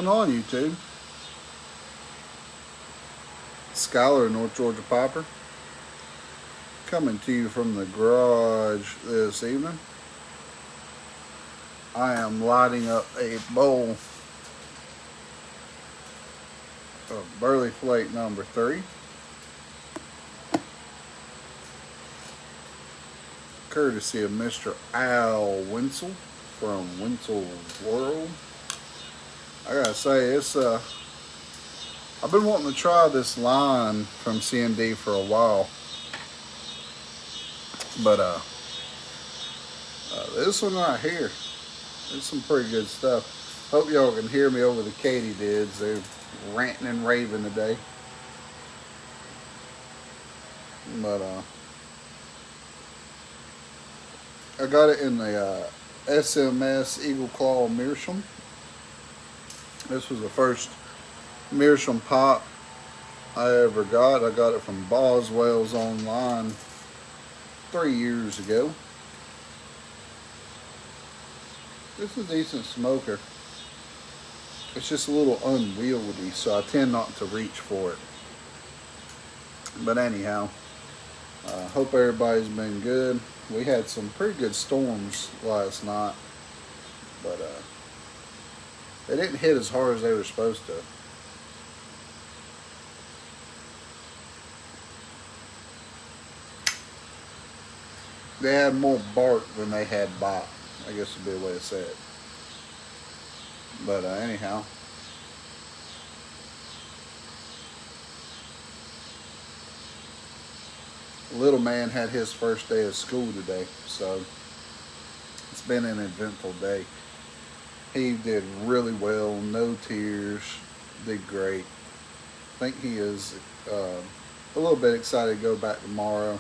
going on, YouTube? Skylar, North Georgia Piper, coming to you from the garage this evening. I am lighting up a bowl of Burley Flake number 3, courtesy of Mr. Al Winsel from Winsel's World. I gotta say, I've been wanting to try this line from CND for a while, but this one right here, it's some pretty good stuff. Hope y'all can hear me over the katydids. They're ranting and raving today, but I got it in the SMS Eagle Claw Meerschaum. This was the first Meerschaum pop I ever got. I got it from Boswell's online 3 years ago. This is a decent smoker. It's just a little unwieldy, so I tend not to reach for it. But anyhow, hope everybody's been good. We had some pretty good storms last night, but they didn't hit as hard as they were supposed to. They had more bark than they had bite, I guess would be a way to say it. But anyhow, little man had his first day of school today, so it's been an eventful day. He did really well, no tears, did great. I think he is a little bit excited to go back tomorrow.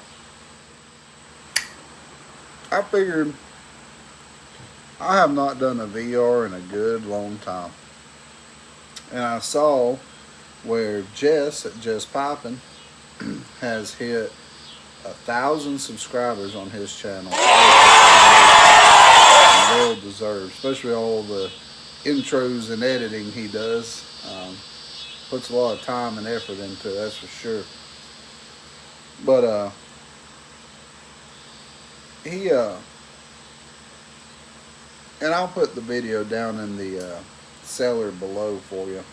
I figured I have not done a VR in a good long time. And I saw where Jess at Jess Piping has hit 1,000 subscribers on his channel. Well deserved, especially all the intros and editing he does. Puts a lot of time and effort into it, that's for sure. But he and I'll put the video down in the cellar below for you.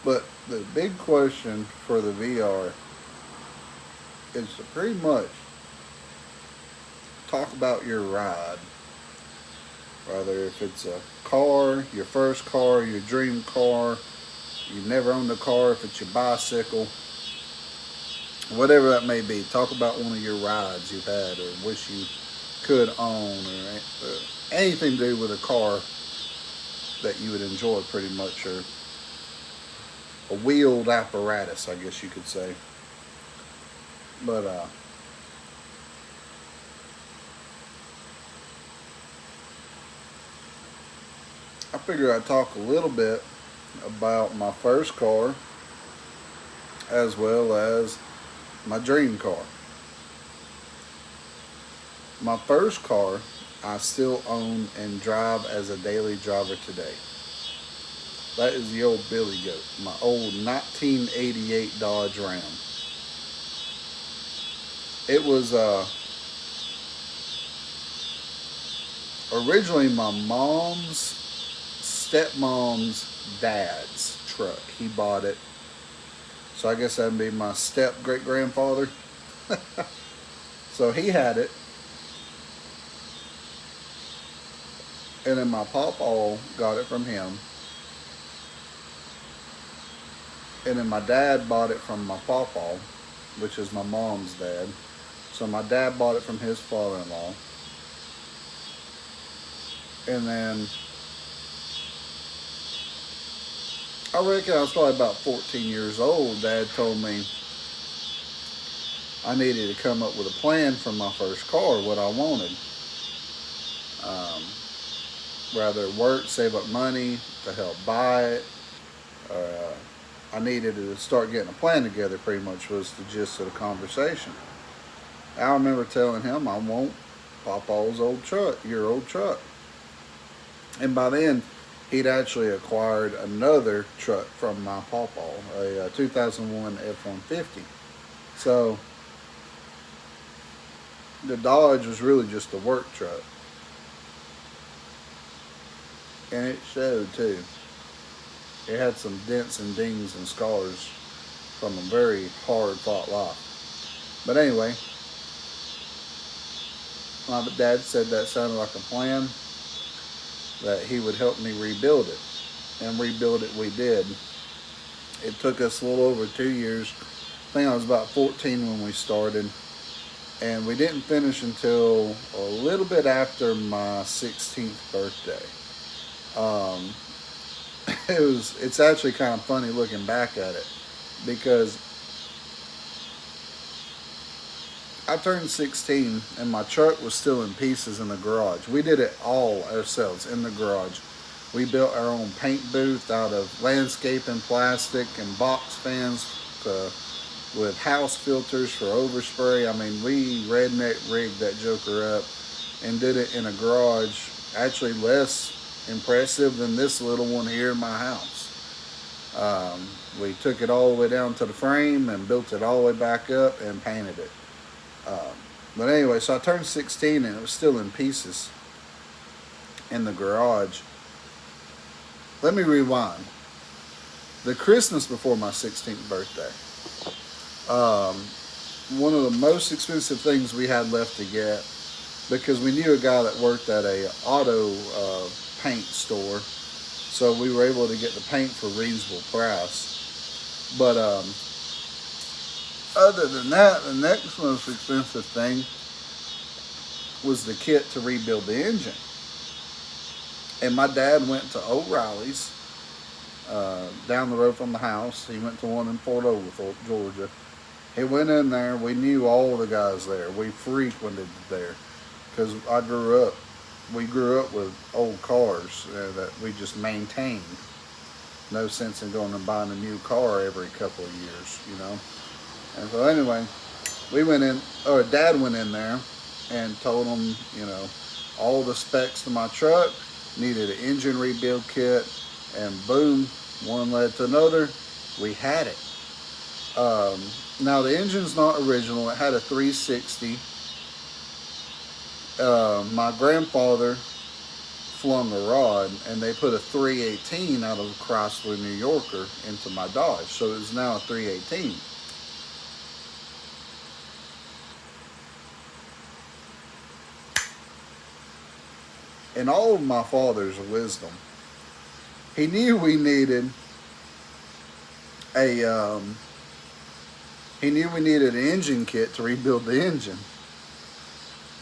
But the big question for the VR is to pretty much talk about your ride. Whether if it's a car, your first car, your dream car, you've never owned a car, if it's your bicycle, whatever that may be. Talk about one of your rides you've had or wish you could own, or anything to do with a car that you would enjoy pretty much, or a wheeled apparatus, I guess you could say. But I figured I'd talk a little bit about my first car as well as my dream car. My first car I still own and drive as a daily driver today. That is the old Billy Goat, my old 1988 Dodge Ram. It was originally my mom's stepmom's dad's truck. He bought it. So I guess that'd be my step great grandfather. So he had it. And then my pawpaw got it from him. And then my dad bought it from my pawpaw, which is my mom's dad. So my dad bought it from his father-in-law. And then I reckon I was probably about 14 years old. Dad told me I needed to come up with a plan for my first car, what I wanted. Rather work, save up money to help buy it. I needed to start getting a plan together, pretty much was the gist of the conversation. I remember telling him I want Papa's old truck, your old truck. And by then, he'd actually acquired another truck from my pawpaw, a 2001 F-150. So the Dodge was really just a work truck, and it showed too. It had some dents and dings and scars from a very hard fought life. But anyway, my dad said that sounded like a plan, that he would help me rebuild it. And rebuild it we did. It took us a little over 2 years. I think I was about 14 when we started. And we didn't finish until a little bit after my 16th birthday. Um, it's actually kind of funny looking back at it, because I turned 16 and my truck was still in pieces in the garage. We did it all ourselves in the garage. We built our own paint booth out of landscaping plastic and box fans to, with house filters for overspray. I mean, we redneck rigged that joker up and did it in a garage, actually less impressive than this little one here in my house. We took it all the way down to the frame and built it all the way back up and painted it. Um, but anyway, so I turned 16 and it was still in pieces in the garage. Let me rewind. The Christmas before my 16th birthday, um, one of the most expensive things we had left to get, because we knew a guy that worked at a auto paint store, so we were able to get the paint for a reasonable price. But other than that, the next most expensive thing was the kit to rebuild the engine. And my dad went to O'Reilly's down the road from the house. He went to one in Fort Oglethorpe, Georgia. He went in there. We knew all the guys there. We frequented there because we grew up with old cars that we just maintained. No sense in going and buying a new car every couple of years, you know. And so anyway, Dad went in there and told him, you know, all the specs to my truck, needed an engine rebuild kit, and boom, one led to another, we had it. Now the engine's not original, it had a 360. My grandfather flung a rod and they put a 318 out of a Chrysler New Yorker into my Dodge, so it's now a 318. In all of my father's wisdom, he knew we needed a an engine kit to rebuild the engine,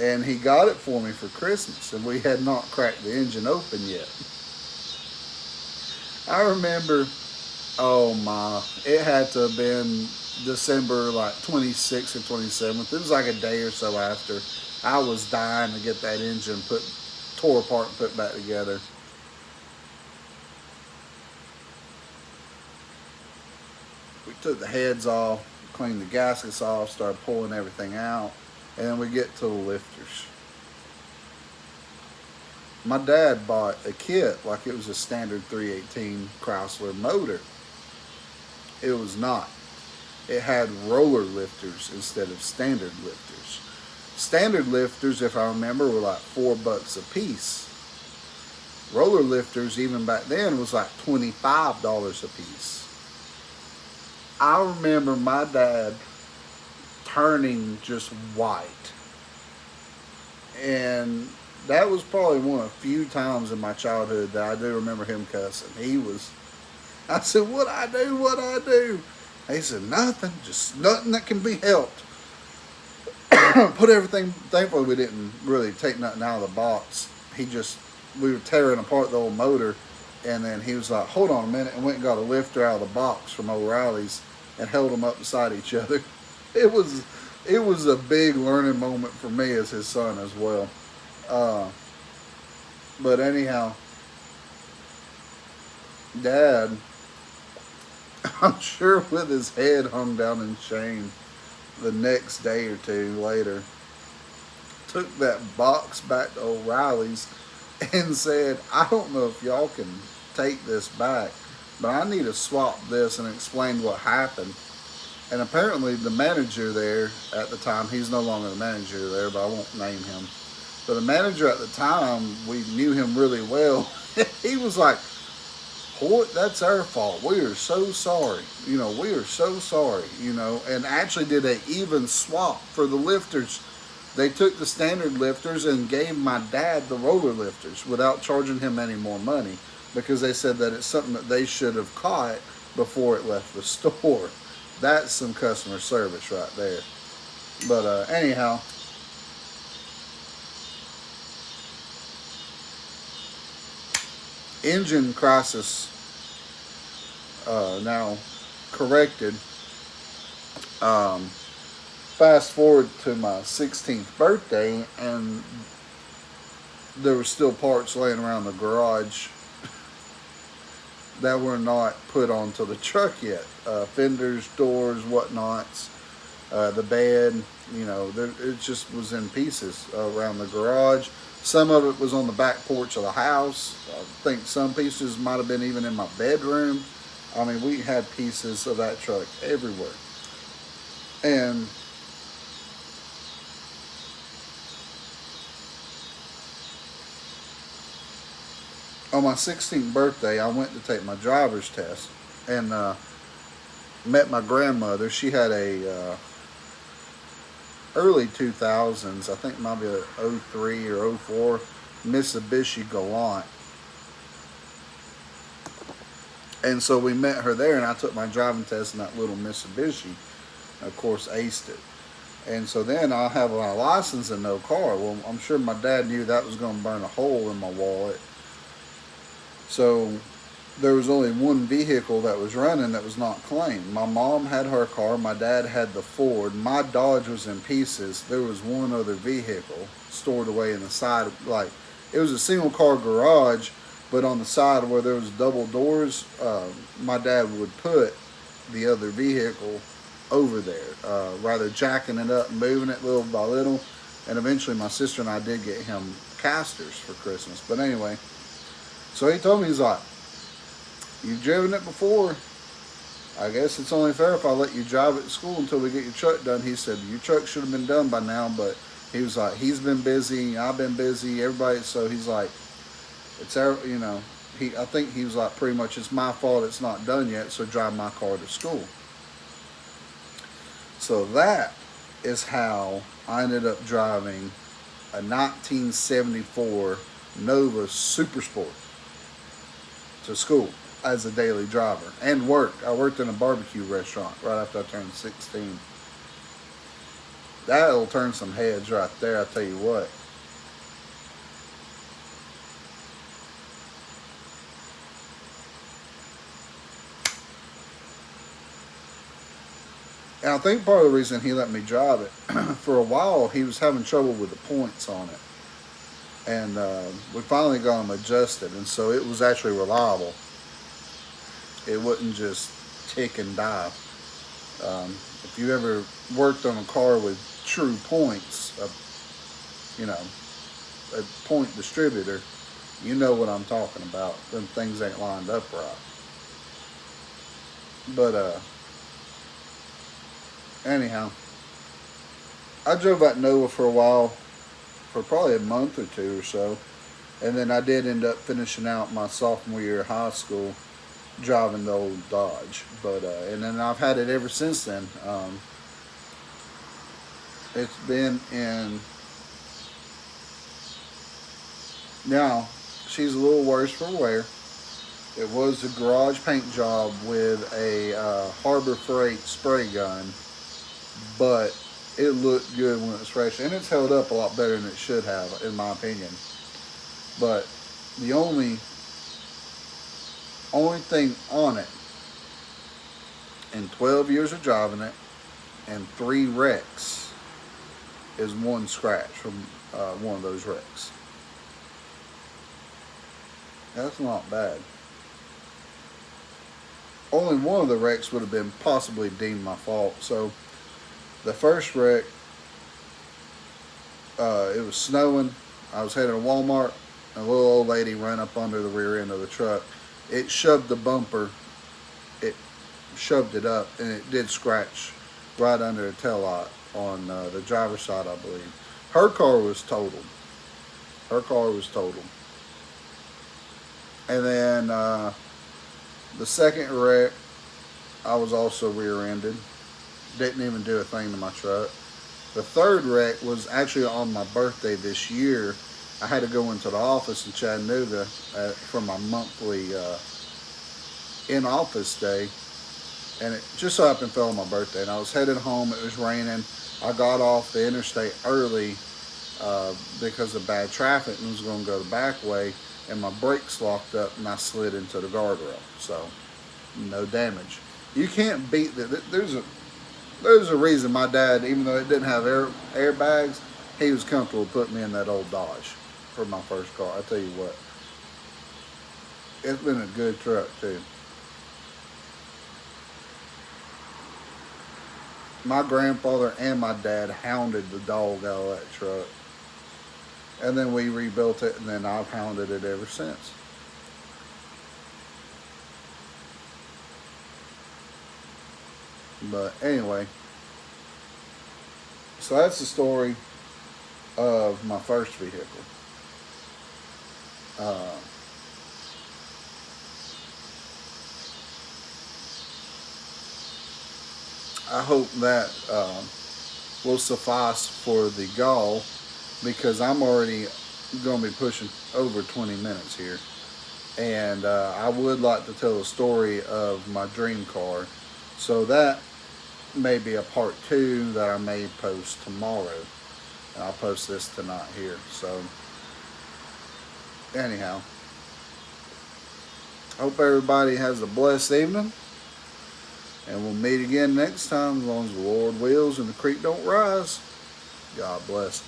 and he got it for me for Christmas, and we had not cracked the engine open yet. I remember, oh my, it had to have been December like 26th or 27th. It was like a day or so after. I was dying to get that engine tore apart and put back together. We took the heads off, cleaned the gaskets off, started pulling everything out, and then we get to the lifters. My dad bought a kit like it was a standard 318 Chrysler motor. It was not. It had roller lifters instead of standard lifters. Standard lifters, if I remember, were like $4 a piece. Roller lifters, even back then, was like $25 a piece. I remember my dad turning just white. And that was probably one of the few times in my childhood that I do remember him cussing. I said, what I do? He said, nothing, just nothing that can be helped. Put everything, thankfully we didn't really take nothing out of the box. We were tearing apart the old motor, and then he was like, hold on a minute, and went and got a lifter out of the box from O'Reilly's and held them up beside each other. It was a big learning moment for me as his son as well. But anyhow, Dad, I'm sure with his head hung down in shame, the next day or two later, took that box back to O'Reilly's and said, I don't know if y'all can take this back, but I need to swap this," and explained what happened. And apparently the manager there at the time, he's no longer the manager there, but I won't name him. But the manager at the time, we knew him really well. He was like, "Hoyt, that's our fault. We are so sorry. We are so sorry, and actually did a even swap for the lifters. They took the standard lifters and gave my dad the roller lifters without charging him any more money, because they said that it's something that they should have caught before it left the store. That's some customer service right there. But anyhow, engine crisis now corrected. Fast forward to my 16th birthday, and there were still parts laying around the garage that were not put onto the truck yet. Fenders, doors, whatnots, the bed, it just was in pieces around the garage. Some of it was on the back porch of the house. I think some pieces might have been even in my bedroom. I mean, we had pieces of that truck everywhere. And on my 16th birthday, I went to take my driver's test and met my grandmother. She had a early 2000s, I think maybe a '03 or '04 Mitsubishi Galant. And so we met her there, and I took my driving test in that little Mitsubishi. Of course, aced it. And so then I'll have my license and no car. Well, I'm sure my dad knew that was going to burn a hole in my wallet. So there was only one vehicle that was running that was not claimed. My mom had her car. My dad had the Ford. My Dodge was in pieces. There was one other vehicle stored away in the side. Like, it was a single car garage, but on the side where there was double doors, my dad would put the other vehicle over there, rather jacking it up and moving it little by little. And eventually my sister and I did get him casters for Christmas. But anyway, so he told me, he's like, "You've driven it before. I guess it's only fair if I let you drive it to school until we get your truck done." He said, "Your truck should have been done by now," but he was like, he's been busy, I've been busy, everybody. So he's like, it's our, I think he was like, pretty much, it's my fault it's not done yet, so drive my car to school. So that is how I ended up driving a 1974 Nova Super Sport to school as a daily driver and work. I worked in a barbecue restaurant right after I turned 16. That'll turn some heads right there, I tell you what. And I think part of the reason he let me drive it, for a while he was having trouble with the points on it. And we finally got them adjusted, and so it was actually reliable. It wouldn't just tick and die. If you ever worked on a car with true points, a point distributor, you know what I'm talking about. Them things ain't lined up right. But anyhow, I drove that Nova for a while, for probably a month or two or so, and then I did end up finishing out my sophomore year of high school driving the old Dodge. But and then I've had it ever since then. It's been in, now she's a little worse for wear. It was a garage paint job with a Harbor Freight spray gun, but it looked good when it was fresh, and it's held up a lot better than it should have, in my opinion. But the only thing on it, in 12 years of driving it and 3 wrecks, is one scratch from one of those wrecks. That's not bad. Only one of the wrecks would have been possibly deemed my fault. So the first wreck, it was snowing. I was heading to Walmart. A little old lady ran up under the rear end of the truck it shoved the bumper, it shoved it up, and it did scratch right under the tail light on the driver's side, I believe. Her car was totaled. Her car was totaled. And then the second wreck, I was also rear-ended. Didn't even do a thing to my truck. The third wreck was actually on my birthday this year. I had to go into the office in Chattanooga for my monthly in-office day, and it just so happened fell on my birthday. And I was headed home. It was raining. I got off the interstate early because of bad traffic and was going to go the back way, and my brakes locked up and I slid into the guardrail. So no damage. You can't beat that. There's a reason my dad, even though it didn't have airbags, he was comfortable putting me in that old Dodge for my first car. I tell you what, it's been a good truck too. My grandfather and my dad hounded the dog out of that truck, and then we rebuilt it, and then I've hounded it ever since. But anyway, so that's the story of my first vehicle. Uh, I hope that will suffice for the gall, because I'm already going to be pushing over 20 minutes here. And I would like to tell the story of my dream car. So that may be a part two that I may post tomorrow. And I'll post this tonight here. So anyhow, hope everybody has a blessed evening. And we'll meet again next time, as long as the Lord wills and the creek don't rise. God bless.